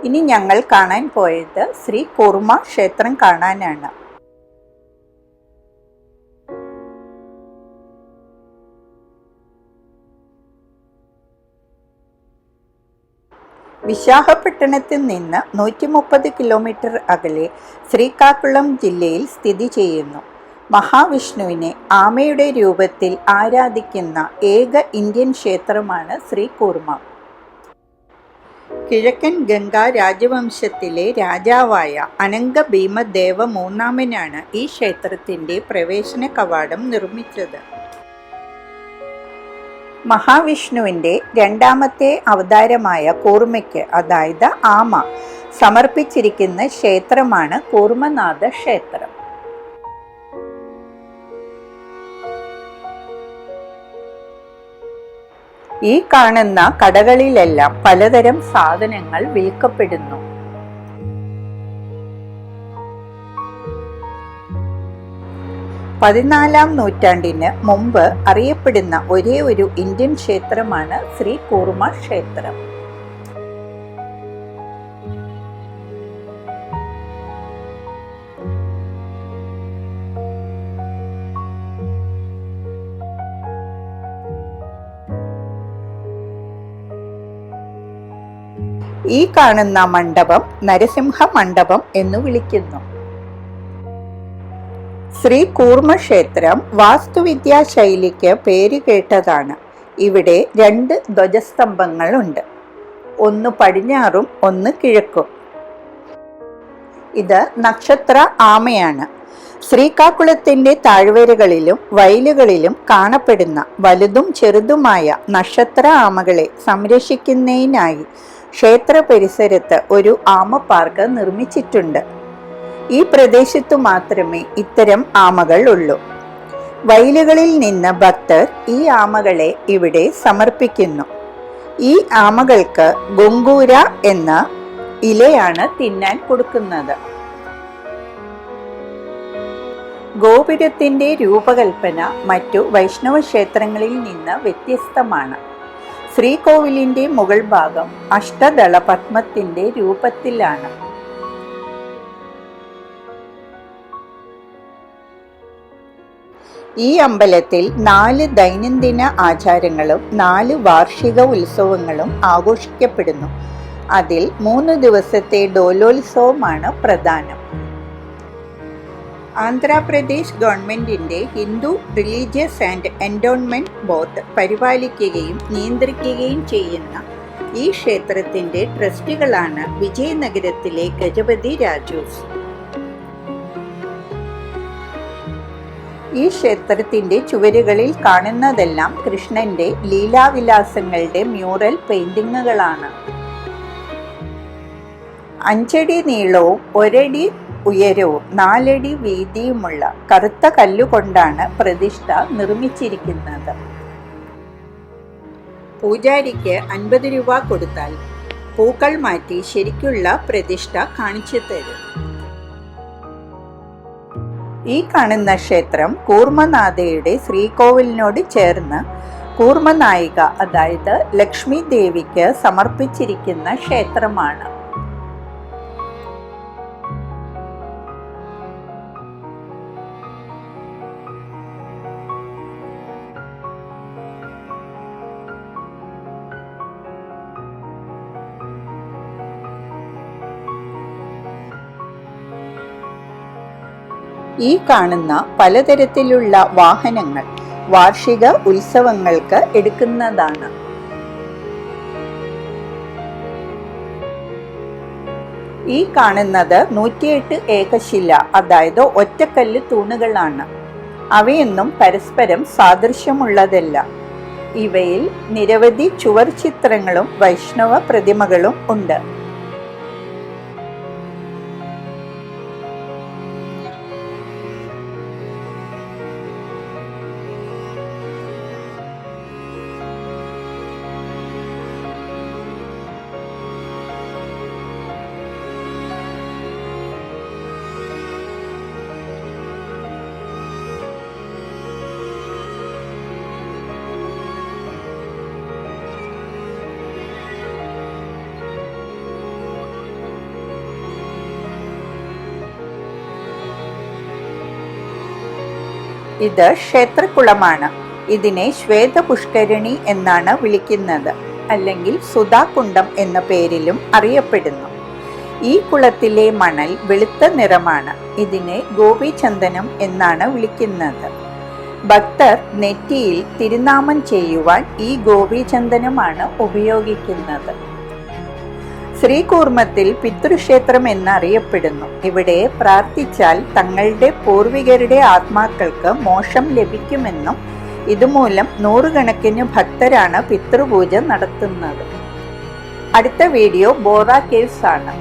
ഇനി ഞങ്ങൾ കാണാൻ പോയത് ശ്രീ കൂർമ്മ ക്ഷേത്രം കാണാനാണ്. വിശാഖപട്ടണത്തിൽ നിന്ന് 130 കിലോമീറ്റർ അകലെ ശ്രീകാക്കുളം ജില്ലയിൽ സ്ഥിതി ചെയ്യുന്നു. മഹാവിഷ്ണുവിനെ ആമയുടെ രൂപത്തിൽ ആരാധിക്കുന്ന ഏക ഇന്ത്യൻ ക്ഷേത്രമാണ് ശ്രീ കൂർമ്മ. കിഴക്കൻ ഗംഗ രാജവംശത്തിലെ രാജാവായ അനംഗഭീമദേവ മൂന്നാമനാണ് ഈ ക്ഷേത്രത്തിൻ്റെ പ്രവേശന കവാടം നിർമ്മിച്ചത്. മഹാവിഷ്ണുവിൻ്റെ രണ്ടാമത്തെ അവതാരമായ കൂർമ്മയ്ക്ക്, അതായത് ആമ, സമർപ്പിച്ചിരിക്കുന്ന ക്ഷേത്രമാണ് കൂർമ്മനാഥ ക്ഷേത്രം. ഈ കാണുന്ന കടകളിലെല്ലാം പലതരം സാധനങ്ങൾ വിൽക്കപ്പെടുന്നു. പതിനാലാം നൂറ്റാണ്ടിന് മുമ്പ് അറിയപ്പെടുന്ന ഒരേ ഒരു ഇന്ത്യൻ ക്ഷേത്രമാണ് ശ്രീ കൂർമ്മ ക്ഷേത്രം. ഈ കാണുന്ന മണ്ഡപം നരസിംഹ മണ്ഡപം എന്നു വിളിക്കുന്നു. ശ്രീ കൂർമ്മ ക്ഷേത്രം വാസ്തുവിദ്യാ ശൈലിക്ക് പേരുകേട്ടതാണ്. ഇവിടെ 2 ധ്വജസ്തംഭങ്ങളുണ്ട്, ഒന്ന് പടിഞ്ഞാറും ഒന്ന് കിഴക്കും. ഇത് നക്ഷത്ര ആമയാണ്. ശ്രീകാക്കുളത്തിന്റെ താഴ്വരകളിലും വയലുകളിലും കാണപ്പെടുന്ന വലുതും ചെറുതുമായ നക്ഷത്ര ആമകളെ സംരക്ഷിക്കുന്നതിനായി ക്ഷേത്ര പരിസരത്ത് ഒരു ആമ പാർക്ക് നിർമ്മിച്ചിട്ടുണ്ട്. ഈ പ്രദേശത്തു മാത്രമേ ഇത്തരം ആമകൾ ഉള്ളൂ. വയലുകളിൽ നിന്ന് ഭക്തർ ഈ ആമകളെ ഇവിടെ സമർപ്പിക്കുന്നു. ഈ ആമകൾക്ക് ഗുങ്കൂര എന്ന ഇലയാണ് തിന്നാൻ കൊടുക്കുന്നത്. ഗോപുരത്തിന്റെ രൂപകൽപ്പന മറ്റു വൈഷ്ണവ ക്ഷേത്രങ്ങളിൽ നിന്ന് വ്യത്യസ്തമാണ്. ശ്രീകോവിലിന്റെ മുകൾ ഭാഗം അഷ്ടദള പത്മത്തിന്റെ രൂപത്തിലാണ്. ഈ അമ്പലത്തിൽ 4 ദൈനംദിന ആചാരങ്ങളും 4 വാർഷിക ഉത്സവങ്ങളും ആഘോഷിക്കപ്പെടുന്നു. അതിൽ 3 ദിവസത്തെ ഡോലോത്സവമാണ് പ്രധാനം. ആന്ധ്രാപ്രദേശ് ഗവൺമെന്റിന്റെ Hindu religious and endowment board പരിപാലിക്കുകയും നിയന്ത്രിക്കുകയും ചെയ്യുന്ന ഈ ക്ഷേത്രത്തിന്റെ ട്രസ്റ്റികളാണ് വിജയനഗരത്തിലെ ഗജപതി രാജൂസ്. ഈ ക്ഷേത്രത്തിന്റെ ചുവരുകളിൽ കാണുന്നതെല്ലാം കൃഷ്ണന്റെ ലീലാവിലാസങ്ങളുടെ മ്യൂറൽ പെയിന്റിങ്ങുകളാണ്. 5 അടി നീളവും 1 അടി ഉയരവും 4 അടി വീതിയുമുള്ള കറുത്ത കല്ലുകൊണ്ടാണ് പ്രതിഷ്ഠ നിർമ്മിച്ചിരിക്കുന്നത്. പൂജാരിക്ക് 50 രൂപ കൊടുത്താൽ പൂക്കൾ മാറ്റി ശരിക്കുള്ള പ്രതിഷ്ഠ കാണിച്ചു തരും. ഈ കാണുന്ന ക്ഷേത്രം കൂർമ്മനാഥയുടെ ശ്രീകോവിലിനോട് ചേർന്ന് കൂർമ്മനായിക, അതായത് ലക്ഷ്മി ദേവിക്ക് സമർപ്പിച്ചിരിക്കുന്ന ക്ഷേത്രമാണ്. ഈ കാണുന്ന പലതരത്തിലുള്ള വാഹനങ്ങൾ വാർഷിക ഉത്സവങ്ങൾക്ക് എടുക്കുന്നതാണ്. ഈ കാണുന്നത് 108 ഏകശില, അതായത് ഒറ്റക്കല്ല് തൂണുകളാണ്. അവയൊന്നും പരസ്പരം സാദൃശ്യമുള്ളതല്ല. ഇവയിൽ നിരവധി ചുവർ ചിത്രങ്ങളും വൈഷ്ണവ പ്രതിമകളും ഉണ്ട്. ഇത് ക്ഷേത്രക്കുളമാണ്. ഇതിനെ ശ്വേതപുഷ്കരണി എന്നാണ് വിളിക്കുന്നത്, അല്ലെങ്കിൽ സുധാകുണ്ഡം എന്ന പേരിലും അറിയപ്പെടുന്നു. ഈ കുളത്തിലെ മണൽ വെളുത്ത നിറമാണ്. ഇതിനെ ഗോപീചന്ദനം എന്നാണ് വിളിക്കുന്നത്. ഭക്തർ നെറ്റിയിൽ തിരുനാമം ചെയ്യുവാൻ ഈ ഗോപീചന്ദനമാണ് ഉപയോഗിക്കുന്നത്. ശ്രീകൂർമ്മത്തിൽ പിതൃക്ഷേത്രം എന്നറിയപ്പെടുന്നു. ഇവിടെ പ്രാർത്ഥിച്ചാൽ തങ്ങളുടെ പൂർവികരുടെ ആത്മാക്കൾക്ക് മോക്ഷം ലഭിക്കുമെന്നും ഇതുമൂലം നൂറുകണക്കിന് ഭക്തരാണ് പിതൃപൂജ നടത്തുന്നത്. അടുത്ത വീഡിയോ ബോറ കേവ്സ് ആണ്.